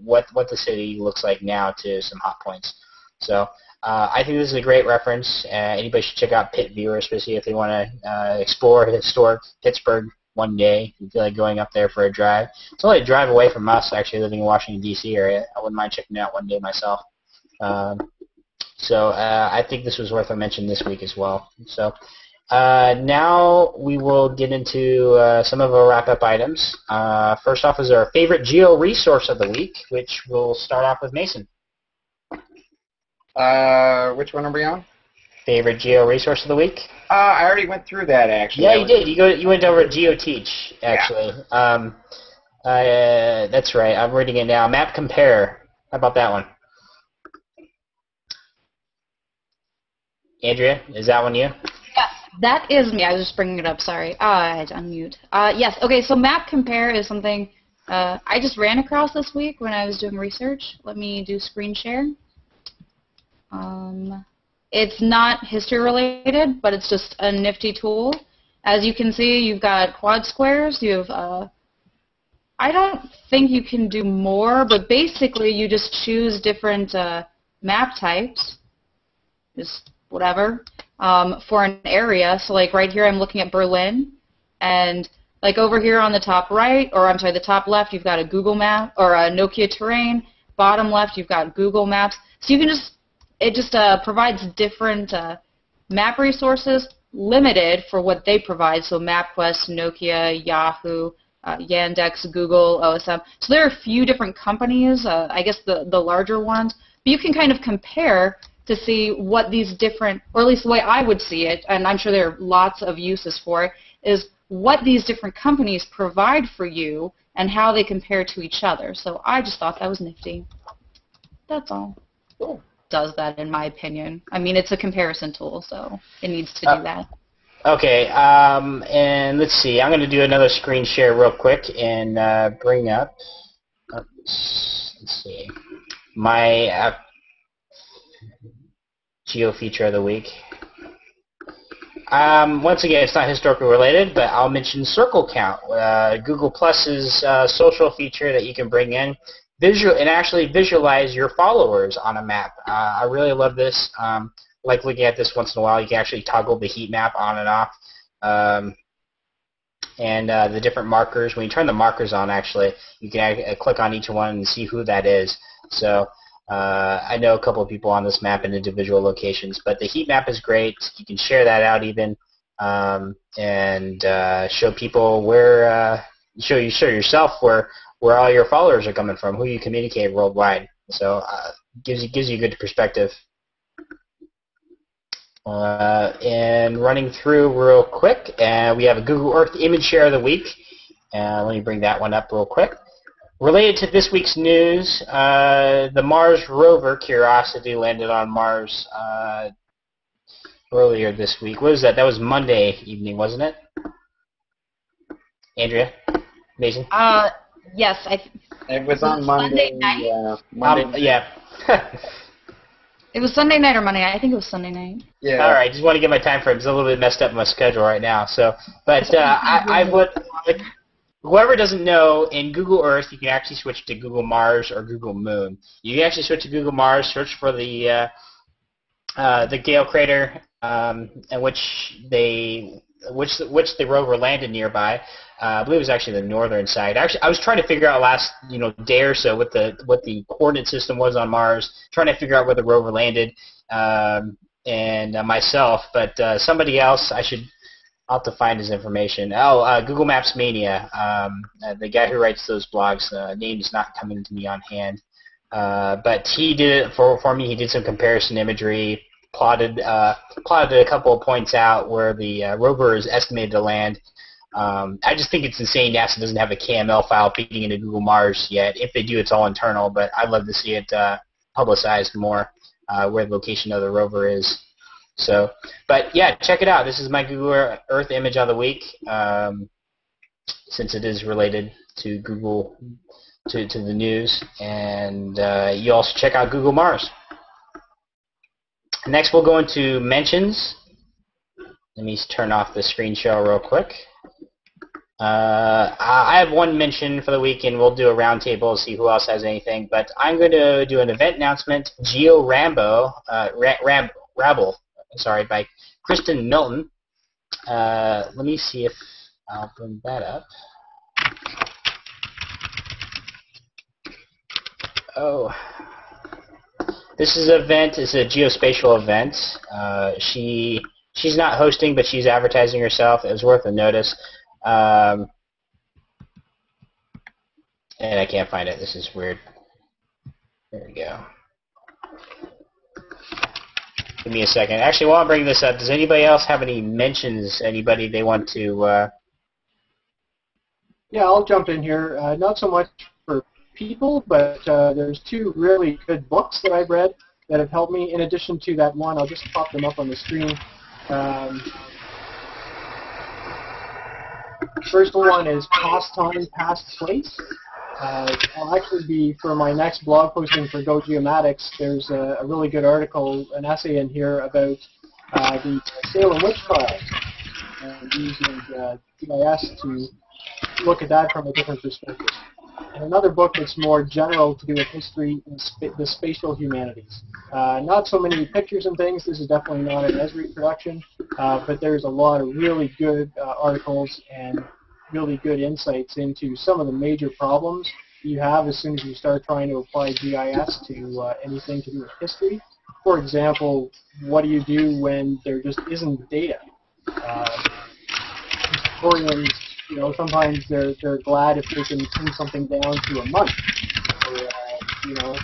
what the city looks like now to some hot points. So I think this is a great reference. Anybody should check out Pit Viewer, especially if they want to explore historic Pittsburgh one day. If you feel like going up there for a drive. It's only a drive away from us, actually, living in Washington, D.C. area. I wouldn't mind checking it out one day myself. So I think this was worth a mention this week as well. So now we will get into some of our wrap-up items. First off is our favorite geo resource of the week, which we'll start off with Mason. Which one are we on? Favorite geo resource of the week? I already went through that, actually. Yeah, you did. You went over GeoTeach, actually. Yeah. That's right. I'm reading it now. Map Compare. How about that one? Andrea, is that one you? Yes, that is me. I was just bringing it up. Sorry. I had to unmute. Yes. Okay, so Map Compare is something I just ran across this week when I was doing research. Let me do screen share. It's not history related, but it's just a nifty tool. As you can see, you've got quad squares. You have, I don't think you can do more, but basically you just choose different map types, just whatever, for an area. So like right here I'm looking at Berlin, and like over here on the top right, or I'm sorry, the top left, you've got a Google map or a Nokia terrain. Bottom left, you've got Google Maps. So you can just it just provides different map resources, limited for what they provide, so MapQuest, Nokia, Yahoo, Yandex, Google, OSM. So there are a few different companies, I guess the larger ones, but you can kind of compare to see what these different, or at least the way I would see it, and I'm sure there are lots of uses for it, is what these different companies provide for you and how they compare to each other. So I just thought that was nifty. That's all. Cool. Does that, in my opinion. I mean, it's a comparison tool, so it needs to do that. Okay, and let's see. I'm going to do another screen share real quick and bring up, let's see, my Geo Feature of the week. Once again, it's not historically related, but I'll mention Circle Count, Google Plus's social feature that you can bring in. Actually visualize your followers on a map. I really love this. Like looking at this once in a while. You can actually toggle the heat map on and off. And the different markers. When you turn the markers on, actually, you can click on each one and see who that is. So I know a couple of people on this map in individual locations, but the heat map is great. You can share that out even and show people where, show yourself where all your followers are coming from, who you communicate worldwide. So gives you a good perspective. And running through real quick, we have a Google Earth image share of the week. Let me bring that one up real quick. Related to this week's news, the Mars rover Curiosity landed on Mars earlier this week. What was that? That was Monday evening, wasn't it? Andrea? Mason? Yes, it was on Monday night. Monday. Yeah. It was Sunday night or Monday night. I think it was Sunday night. Yeah. All right. Just want to get my time frame. It's a little bit messed up in my schedule right now. So, but I would. Like, whoever doesn't know, in Google Earth, you can actually switch to Google Mars or Google Moon. You can actually switch to Google Mars, search for the Gale crater, and which the rover landed nearby. I believe it was actually the northern side. Actually, I was trying to figure out last day or so what the coordinate system was on Mars, trying to figure out where the rover landed, and myself. But somebody else, I'll have to find his information. Google Maps Mania, the guy who writes those blogs. Name is not coming to me on hand, but he did it for me. He did some comparison imagery, plotted a couple of points out where the rover is estimated to land. I just think it's insane NASA doesn't have a KML file feeding into Google Mars yet. If they do, it's all internal, but I'd love to see it publicized more, where the location of the rover is. So, but yeah, check it out. This is my Google Earth image of the week, since it is related to Google, to the news. And you also check out Google Mars. Next, we'll go into mentions. Let me turn off the screen share real quick. I have one mention for the week, and we'll do a roundtable to see who else has anything. But I'm going to do an event announcement. Geo Rabble, sorry, by Kristen Milton. Let me see if I'll bring that up. Oh, this is an event. It's a geospatial event. She's not hosting, but she's advertising herself. It was worth a notice. And I can't find it. This is weird. There we go. Give me a second. Actually, while I'm bringing this up, does anybody else have any mentions? Anybody they want to? Yeah, I'll jump in here. Not so much for people, but there's two really good books that I've read that have helped me. In addition to that one, I'll just pop them up on the screen. First one is Past Time, Past Place. I'll actually be, for my next blog posting for Go Geomatics, there's a really good article, an essay in here about the Salem witch trials, and using GIS to look at that from a different perspective. And another book that's more general to do with history is the spatial humanities. Not so many pictures and things. This is definitely not an Esri production, but there's a lot of really good articles and really good insights into some of the major problems you have as soon as you start trying to apply GIS to anything to do with history. For example, what do you do when there just isn't data? Historians, you know, sometimes they're glad if they can pin something down to a month or you know,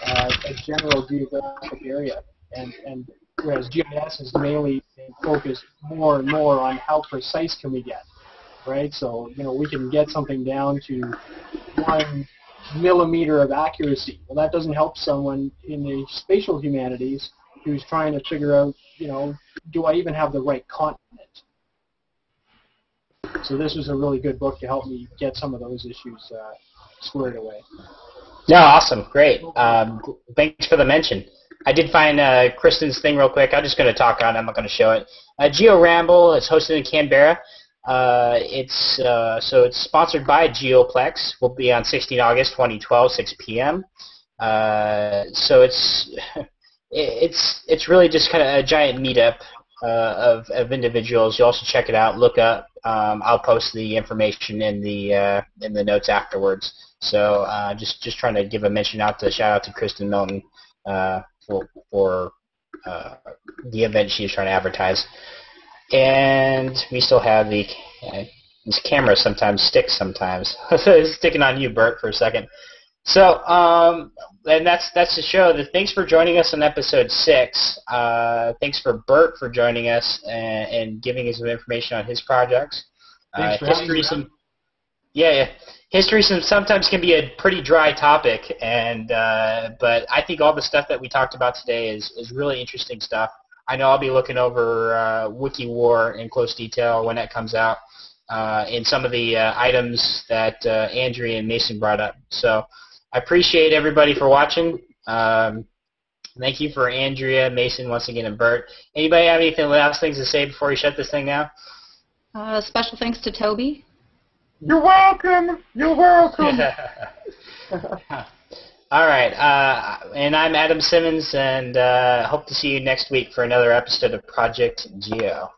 a general geographic area, and whereas GIS is mainly focused more and more on how precise can we get, right? So, you know, we can get something down to 1 millimeter of accuracy. Well, that doesn't help someone in the spatial humanities who's trying to figure out, you know, do I even have the right continent? So this was a really good book to help me get some of those issues squared away. No, awesome, great. Thanks for the mention. I did find Kristen's thing real quick. I'm just going to talk on it. I'm not going to show it. Geo Ramble is hosted in Canberra. So it's sponsored by Geoplex. Will be on 16 August 2012, 6 p.m. So it's really just kind of a giant meetup of individuals. You also check it out. Look up. I'll post the information in the notes afterwards. So just trying to give a shout out to Kristen Milton for the event she's trying to advertise. And we still have the this camera sometimes sticks sometimes. It's sticking on you, Bert, for a second. So and that's the show. Thanks for joining us on episode 6. Thanks for Bert for joining us and giving us some information on his projects. History sometimes can be a pretty dry topic, and but I think all the stuff that we talked about today is really interesting stuff. I know I'll be looking over Wiki War in close detail when that comes out, in some of the items that Andrea and Mason brought up. So I appreciate everybody for watching. Thank you for Andrea, Mason, once again, and Bert. Anybody have anything last things to say before we shut this thing down? Special thanks to Toby. You're welcome. You're welcome. All right. And I'm Adam Simmons, and hope to see you next week for another episode of Project Geo.